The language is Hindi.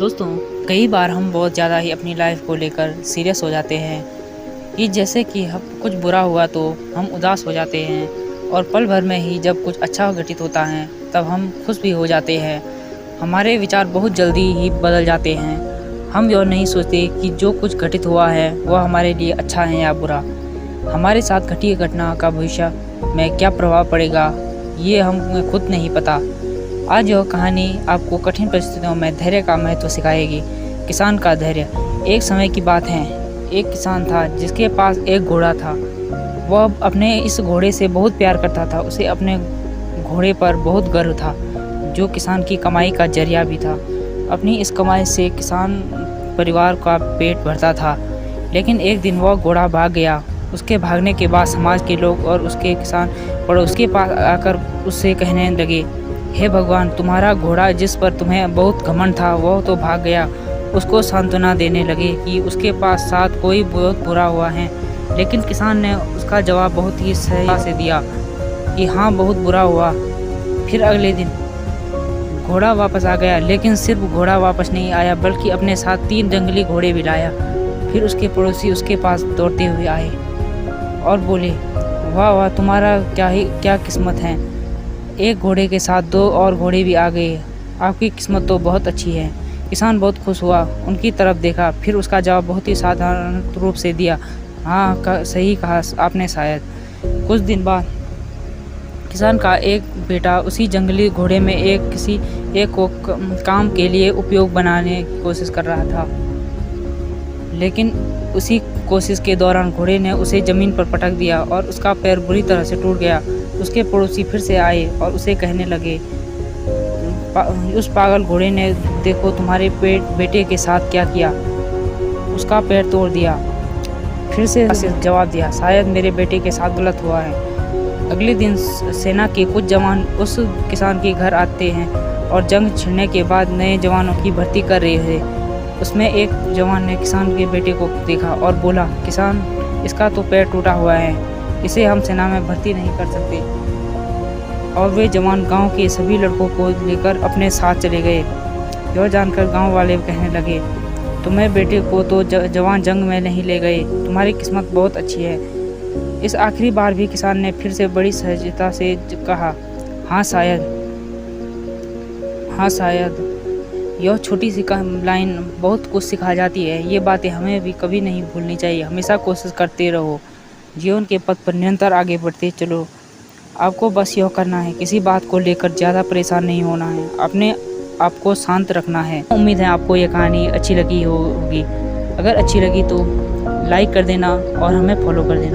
दोस्तों, कई बार हम बहुत ज़्यादा ही अपनी लाइफ को लेकर सीरियस हो जाते हैं कि जैसे कि हम कुछ बुरा हुआ तो हम उदास हो जाते हैं और पल भर में ही जब कुछ अच्छा घटित होता है तब हम खुश भी हो जाते हैं। हमारे विचार बहुत जल्दी ही बदल जाते हैं। हम यह नहीं सोचते कि जो कुछ घटित हुआ है वह हमारे लिए अच्छा है या बुरा। हमारे साथ घटी घटना का भविष्य में क्या प्रभाव पड़ेगा ये हमें खुद नहीं पता। आज यह कहानी आपको कठिन परिस्थितियों में धैर्य का महत्व सिखाएगी। किसान का धैर्य। एक समय की बात है, एक किसान था जिसके पास एक घोड़ा था। वह अपने इस घोड़े से बहुत प्यार करता था। उसे अपने घोड़े पर बहुत गर्व था, जो किसान की कमाई का जरिया भी था। अपनी इस कमाई से किसान परिवार का पेट भरता था। लेकिन एक दिन वह घोड़ा भाग गया। उसके भागने के बाद समाज के लोग और उसके किसान पड़ोस के पास आकर उससे कहने लगे, हे भगवान, तुम्हारा घोड़ा जिस पर तुम्हें बहुत घमंड था वह तो भाग गया। उसको सांत्वना देने लगे कि उसके पास साथ कोई बहुत बुरा हुआ है। लेकिन किसान ने उसका जवाब बहुत ही सही से दिया कि हाँ, बहुत बुरा हुआ। फिर अगले दिन घोड़ा वापस आ गया, लेकिन सिर्फ घोड़ा वापस नहीं आया बल्कि अपने साथ 3 जंगली घोड़े भी लाया। फिर उसके पड़ोसी उसके पास दौड़ते हुए आए और बोले, वाह वाह, तुम्हारा क्या किस्मत है। एक घोड़े के साथ 2 और घोड़े भी आ गए। आपकी किस्मत तो बहुत अच्छी है। किसान बहुत खुश हुआ, उनकी तरफ देखा, फिर उसका जवाब बहुत ही साधारण रूप से दिया, हाँ, सही कहा आपने शायद। कुछ दिन बाद किसान का एक बेटा उसी जंगली घोड़े में एक को काम के लिए उपयोग बनाने की कोशिश कर रहा था। लेकिन उसी कोशिश के दौरान घोड़े ने उसे ज़मीन पर पटक दिया और उसका पैर बुरी तरह से टूट गया। उसके पड़ोसी फिर से आए और उसे कहने लगे, उस पागल घोड़े ने देखो तुम्हारे बेटे के साथ क्या किया, उसका पैर तोड़ दिया। फिर से जवाब दिया, शायद मेरे बेटे के साथ गलत हुआ है। अगले दिन सेना के कुछ जवान उस किसान के घर आते हैं और जंग छिड़ने के बाद नए जवानों की भर्ती कर रहे थे। उसमें एक जवान ने किसान के बेटे को देखा और बोला, किसान, इसका तो पैर टूटा हुआ है, इसे हम सेना में भर्ती नहीं कर सकते। और वे जवान गांव के सभी लड़कों को लेकर अपने साथ चले गए। यह जानकर गांव वाले कहने लगे, तुम्हारे बेटे को तो जवान जंग में नहीं ले गए, तुम्हारी किस्मत बहुत अच्छी है। इस आखिरी बार भी किसान ने फिर से बड़ी सहजता से कहा, हाँ शायद। यह छोटी सी लाइन बहुत कुछ सिखा जाती है। ये बातें हमें भी कभी नहीं भूलनी चाहिए। हमेशा कोशिश करते रहो, जीवन के पथ पर निरंतर आगे बढ़ते चलो। आपको बस यह करना है, किसी बात को लेकर ज़्यादा परेशान नहीं होना है, अपने आप को शांत रखना है। उम्मीद है आपको ये कहानी अच्छी लगी होगी। अगर अच्छी लगी तो लाइक कर देना और हमें फॉलो कर देना।